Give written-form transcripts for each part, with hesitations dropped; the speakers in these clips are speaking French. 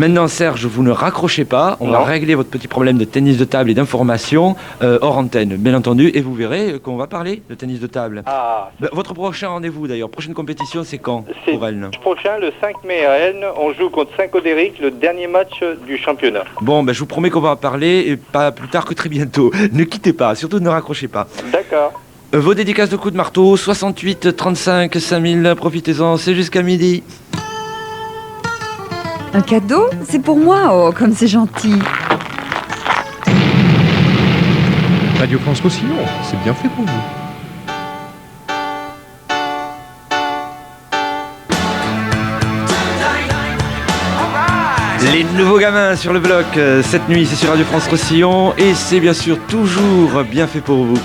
Maintenant, Serge, vous ne raccrochez pas. On va régler votre petit problème de tennis de table et d'information hors antenne, bien entendu. Et vous verrez qu'on va parler de tennis de table. Votre prochain rendez-vous, d'ailleurs, prochaine compétition, c'est quand pour Rennes? Prochain, le 5 mai à Rennes, on joue contre Saint-Codéric, le dernier match du championnat. Bon, je vous promets qu'on va en parler, et pas plus tard que très bientôt. Ne quittez pas, surtout ne raccrochez pas. D'accord. Vos dédicaces de coups de marteau, 68 35 5000, profitez-en, c'est jusqu'à midi. Un cadeau? C'est pour moi, oh, comme c'est gentil. Radio France Roussillon, c'est bien fait pour vous. Les nouveaux gamins sur le bloc, cette nuit c'est sur Radio France Roussillon et c'est bien sûr toujours bien fait pour vous.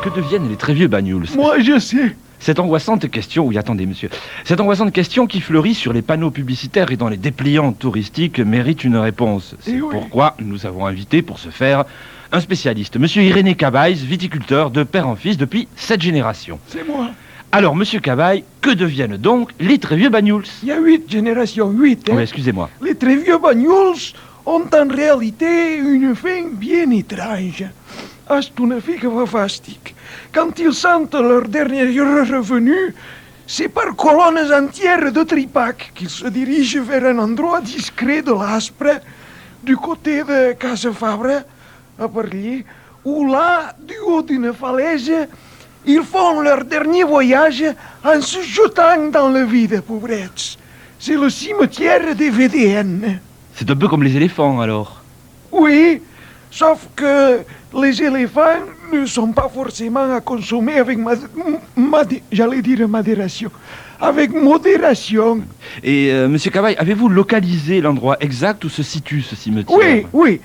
Que deviennent les très vieux Banyuls? Moi je sais. Cette angoissante question, oui attendez monsieur, cette angoissante question qui fleurit sur les panneaux publicitaires et dans les dépliants touristiques mérite une réponse. C'est pourquoi nous avons invité pour ce faire un spécialiste, monsieur Irénée Cabaye, viticulteur de père en fils depuis 7 générations. C'est moi. Alors, monsieur Cabaye, que deviennent donc les très vieux Banyuls? Il y a 8 générations, 8. Oui, excusez-moi. Les très vieux Banyuls ont en réalité une fin bien étrange. C'est une fille que fantastique. Quand ils sentent leur dernier revenu, c'est par colonnes entières de tripac qu'ils se dirigent vers un endroit discret de l'Aspre, du côté de Casefabre, à Parlier, où là, du haut d'une falaise, ils font leur dernier voyage en se jetant dans le vide, pauvrettes. C'est le cimetière des VDN. C'est un peu comme les éléphants, alors. Oui, sauf que les éléphants ne sont pas forcément à consommer avec modération. Avec modération. Et, monsieur Cabaye, avez-vous localisé l'endroit exact où se situe ce cimetière? Oui,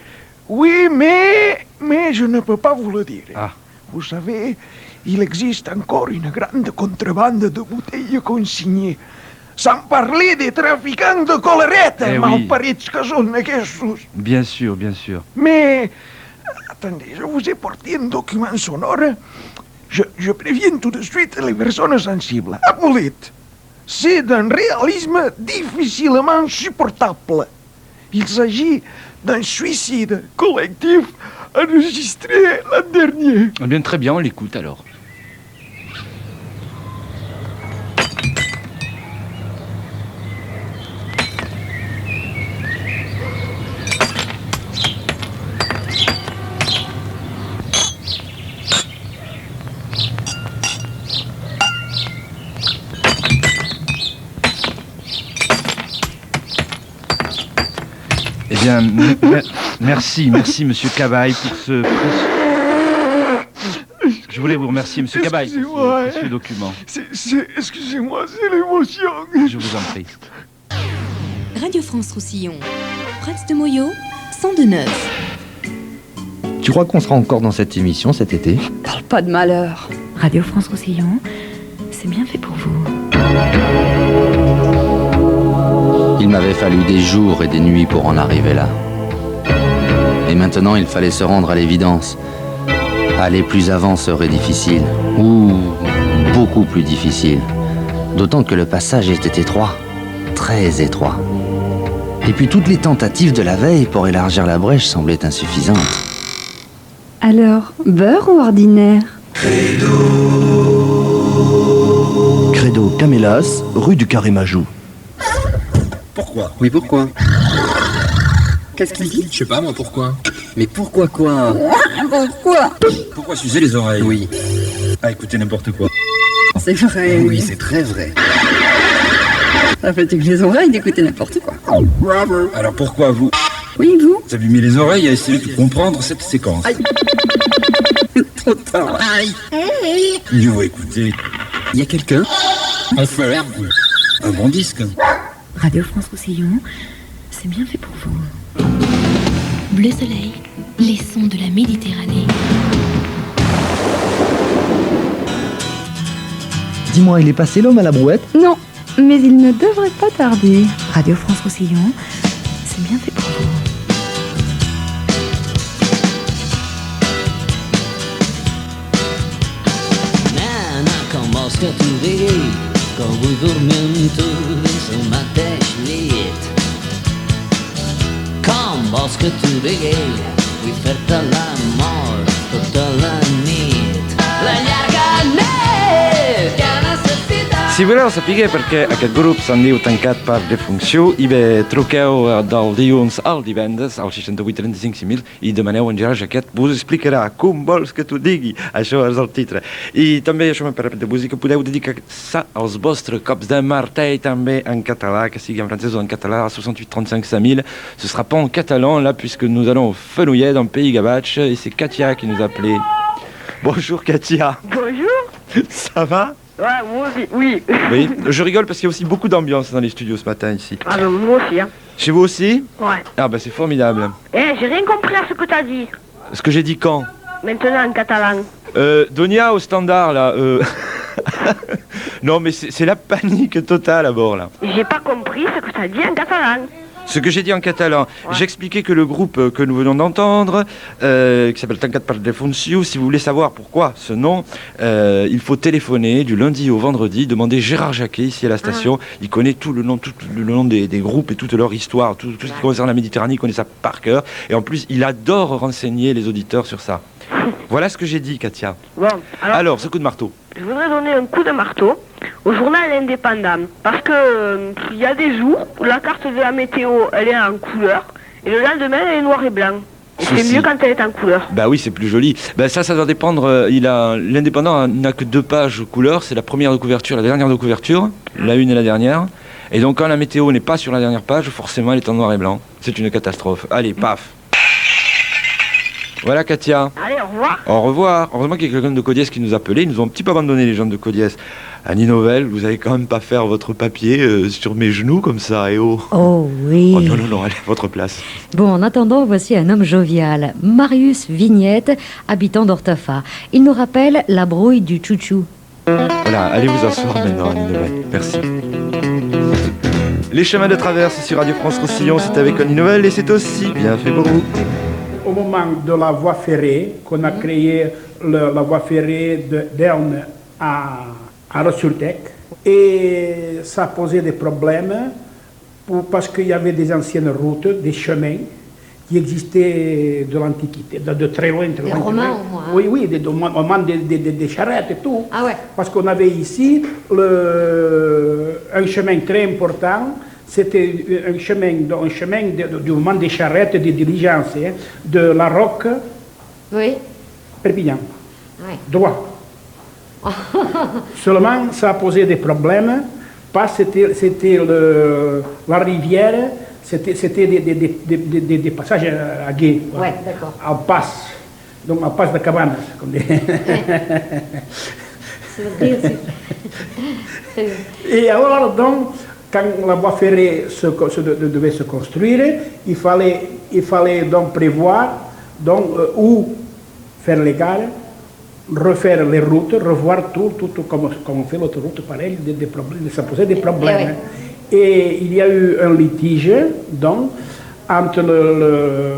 mais je ne peux pas vous le dire. Ah. Vous savez, il existe encore une grande contrebande de bouteilles consignées. Sans parler des trafiquants de collerette, malparits que sont aquests. Bien sûr, bien sûr. Mais, attendez, je vous ai porté un document sonore. Je préviens tout de suite les personnes sensibles. Apolit, c'est d'un réalisme difficilement supportable. Il s'agit d'un suicide collectif enregistré l'an dernier. Eh bien, très bien, on l'écoute alors. Eh bien, merci, monsieur Cabaye pour ce... Je voulais vous remercier, monsieur Cabaye, pour ce document. Excusez-moi, c'est l'émotion. Je vous en prie. Radio France Roussillon, Prats de Moyo, 102.9. Tu crois qu'on sera encore dans cette émission cet été? Parle pas de malheur. Radio France Roussillon, c'est bien fait pour vous. Il m'avait fallu des jours et des nuits pour en arriver là. Et maintenant, il fallait se rendre à l'évidence. Aller plus avant serait difficile, ou beaucoup plus difficile. D'autant que le passage était étroit, très étroit. Et puis toutes les tentatives de la veille pour élargir la brèche semblaient insuffisantes. Alors, beurre ou ordinaire? Credo Camélas, rue du Carré-Majou. Pourquoi? Oui, pourquoi? Qu'est-ce qu'il dit? Je sais pas, moi, pourquoi? Mais pourquoi quoi? Pourquoi? Pourquoi s'user les oreilles? Oui. Ah, écoutez n'importe quoi. C'est vrai. Oui, c'est très vrai. Ça fatigue les oreilles d'écouter n'importe quoi. Alors pourquoi vous? Oui, vous? Vous abîmez les oreilles à essayer de comprendre cette séquence. Aïe. Trop tard. Aïe. Mieux vaut écouter. Il y a quelqu'un? Enfin, un bon disque. Radio France Roussillon, c'est bien fait pour vous. Bleu Soleil, les sons de la Méditerranée. Dis-moi, il est passé l'homme à la brouette? Non, mais il ne devrait pas tarder. Radio France Roussillon, c'est bien fait pour vous. Nana commence à tout rire que vull dormir amb tu dins el mateix llit. Com vols que t'ho digui? Vull fer-te l'amor tota la nit. La llarga nit que necessites. Si voleu saber per què aquest grup se'n diu Tancat per Defunció, i bé, truqueu del dilluns al divendres al 68 35 5000 i demaneu en Gerard Jaquet, vos explicarà com vols que t'ho digui. Això és el titre. I també, això m'ha de música, podeu dedicar als vostres cops de martell també en català, que sigui en francès o en català, al 68 35 5000. Ce sera pas en catalan, là, puisque nous allons au Fenouillet, dans le pays Gabache, et c'est Katia qui nous a appelé. Bonjour Katia. Bonjour. Ça va? Ouais, moi aussi, oui. Oui, je rigole parce qu'il y a aussi beaucoup d'ambiance dans les studios ce matin ici. Ah ben moi aussi, hein. Chez vous aussi? Ouais. Ah ben c'est formidable. Eh, j'ai rien compris à ce que t'as dit. Ce que j'ai dit quand? Maintenant en catalan. Donia au standard là. Non mais c'est la panique totale à bord là. J'ai pas compris ce que t'as dit en catalan. Ce que j'ai dit en catalan, ouais. J'expliquais que le groupe que nous venons d'entendre, qui s'appelle Tancat per Defunció, si vous voulez savoir pourquoi ce nom, il faut téléphoner du lundi au vendredi, demander Gérard Jaquet ici à la station. Il connaît tout le nom des groupes et toute leur histoire, tout ce qui concerne la Méditerranée, il connaît ça par cœur. Et en plus, il adore renseigner les auditeurs sur ça. Voilà ce que j'ai dit, Katia. Bon, alors, ce coup de marteau. Je voudrais donner un coup de marteau au journal indépendant. Parce que il y a des jours où la carte de la météo, elle est en couleur. Et le lendemain, elle est noir et blanc. Et c'est mieux quand elle est en couleur. Bah oui, c'est plus joli. Bah ça doit dépendre. L'indépendant n'a que 2 pages couleur. C'est la première de couverture, la dernière de couverture. La une et la dernière. Et donc quand la météo n'est pas sur la dernière page, forcément elle est en noir et blanc. C'est une catastrophe. Allez, paf. Voilà Katia. Allez, au revoir. Au revoir. Heureusement qu'il y a quelqu'un de Codiès qui nous a appelés. Ils nous ont un petit peu abandonné les gens de Codiès. Annie Novelle, vous allez quand même pas faire votre papier sur mes genoux comme ça, et oh. Oh oui. Oh non, allez, à votre place. Bon, en attendant, voici un homme jovial, Marius Vignette, habitant d'Ortafa. Il nous rappelle la brouille du chouchou. Voilà, allez vous asseoir maintenant, Annie Novelle. Merci. Les chemins de traverse sur Radio France Roussillon, c'est avec Annie Novelle et c'est aussi bien fait pour vous. Au moment de la voie ferrée, qu'on a créé la voie ferrée d'Elne à Ressurtec, et ça posait des problèmes parce qu'il y avait des anciennes routes, des chemins qui existaient de l'Antiquité, de très loin. Des Romains au moins. Oui, au moment des charrettes et tout. Ah ouais. Parce qu'on avait ici un chemin très important. C'était un chemin du moment des charrettes, des diligences, de La Roque, oui. Perpignan, oui. Droit. Seulement, ça a posé des problèmes, parce que c'était la rivière, c'était des passages à gué, ouais, d'accord. En passe, donc en passe de cabanes, comme des... Et alors, donc, quand la voie ferrée devait se construire, il fallait donc prévoir où faire les gares, refaire les routes, revoir tout comme on fait l'autoroute, pareil, des problèmes, ça posait des problèmes. Et il y a eu un litige donc, entre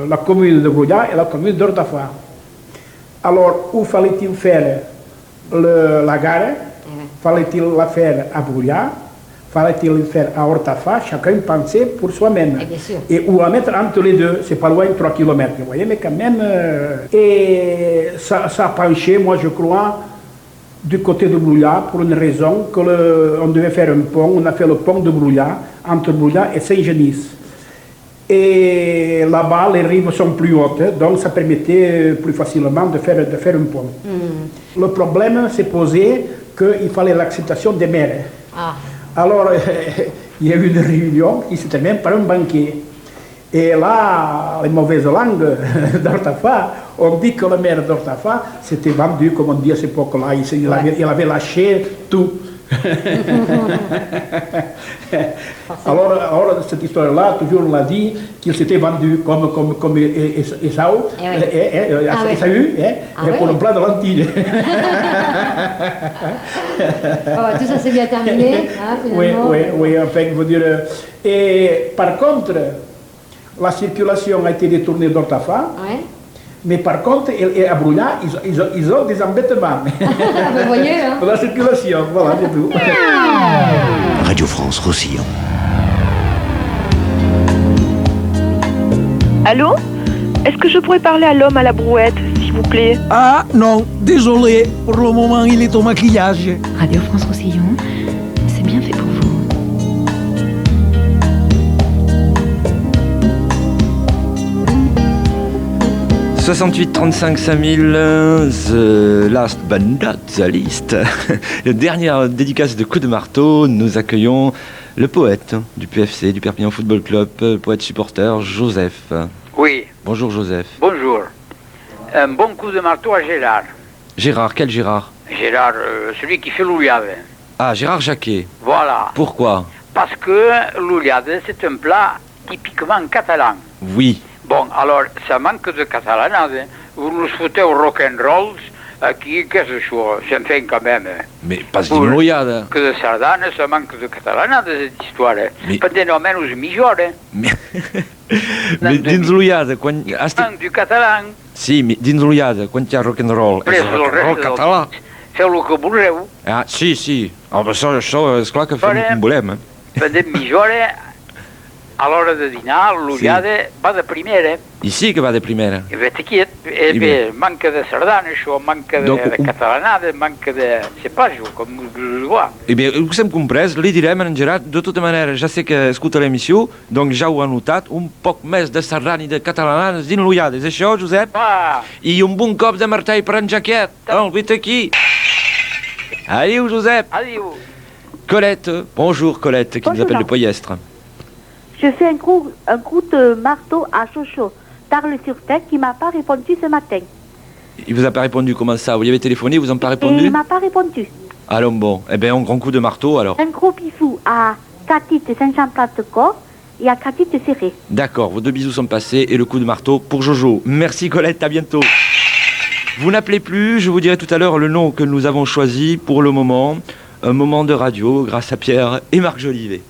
la commune de Brouillat et la commune d'Ortafa. Alors, où fallait-il faire la gare? Fallait-il la faire à Brouillat? Fallait-il le faire à Ortafa? Chacun pensait pour soi-même. Et où la mettre entre les deux, c'est pas loin, 3 km. Vous voyez, mais quand même... et ça a penché, moi je crois, du côté de Brouillat, pour une raison, qu'on devait faire un pont. On a fait le pont de Brouillat, entre Brouillat et Saint-Genis. Et là-bas, les rives sont plus hautes, donc ça permettait plus facilement de faire un pont. Le problème s'est posé qu'il fallait l'acceptation des maires. Ah. Alors, il y a eu une réunion qui se termine par un banquet. Et là, les mauvaises langues d'Ortafa ont dit que le maire d'Ortafa s'était vendu, comme on dit à cette époque-là. Il avait lâché tout. alors, cette histoire-là, toujours on l'a dit, qu'il s'était vendu comme Esaü, pour le plat de lentilles. Tout ça s'est bien terminé, hein, finalement. Oui, enfin, je veux dire. Et par contre, la circulation a été détournée d'Ortafa Mais par contre, à Bruna, ils ont des embêtements. Vous voyez, hein. Pour la circulation, voilà, c'est tout. Radio France Roussillon. Allô? Est-ce que je pourrais parler à l'homme à la brouette, s'il vous plaît? Ah non, désolé, pour le moment il est au maquillage. Radio France Roussillon, c'est bien fait pour vous. « 68 35 5000, the last but not the least. La dernière dédicace de Coup de marteau, nous accueillons le poète du PFC, du Perpignan Football Club, poète supporter, Joseph. Oui. Bonjour Joseph. Bonjour. Un bon coup de marteau à Gérard. Gérard, quel Gérard? Gérard, celui qui fait l'ouliade. Ah, Gérard Jacquet. Voilà. Pourquoi? Parce que l'ouliade, c'est un plat typiquement catalan. Oui. Bon, alors, ça manque de catalanade. Vous nous foutez au rock'n'roll, qui, qu'est-ce que c'est un fait quand même. Mais pas d'une l'ouliade. Que de sardane, ça manque de catalanade, cette histoire. Mais... Peut-être menos millor. Mais dins l'ouliade, quan... Du catalan. Sí, dins l'ouliade, quan hi ha rock'n'roll. És rock'n'roll català. Feu el que vulgueu. Ah, sí, sí. Oh, això és clar que fem com volem. Peut-être millor, a l'hora de dinar, l'ullada va de primera. I sí que va de primera. I vet aquí, manca de sardana, això, manca de catalanada, manca de... C'est pas jo, com us ho Eh bé, el que s'hem comprès, li direm a en Gerard, de tota manera, ja sé que escolta l'emissió, doncs ja ho ha notat, un poc més de sardana i de catalanades dins l'ullada. És això, Josep? Ah. I un bon cop de martell per en Jaquet. El vit aquí. Adieu, Josep. Adieu. Colette, bonjour Colette, qui nous appelle de Poyestre. Je fais un coup de marteau à Chocho, Tarle-sur-Tech, qui m'a pas répondu ce matin. Il vous a pas répondu, comment ça? Vous lui avez téléphoné, il vous en pas répondu? Et il m'a pas répondu. Alors bon, eh bien un grand coup de marteau alors. Un gros bisou à Cathy de Saint-Jean-Place-de-Corps et à Cathy de Serré. D'accord, vos 2 bisous sont passés et le coup de marteau pour Jojo. Merci Colette, à bientôt. Vous n'appelez plus, je vous dirai tout à l'heure le nom que nous avons choisi pour le moment. Un moment de radio grâce à Pierre et Marc Jolivet.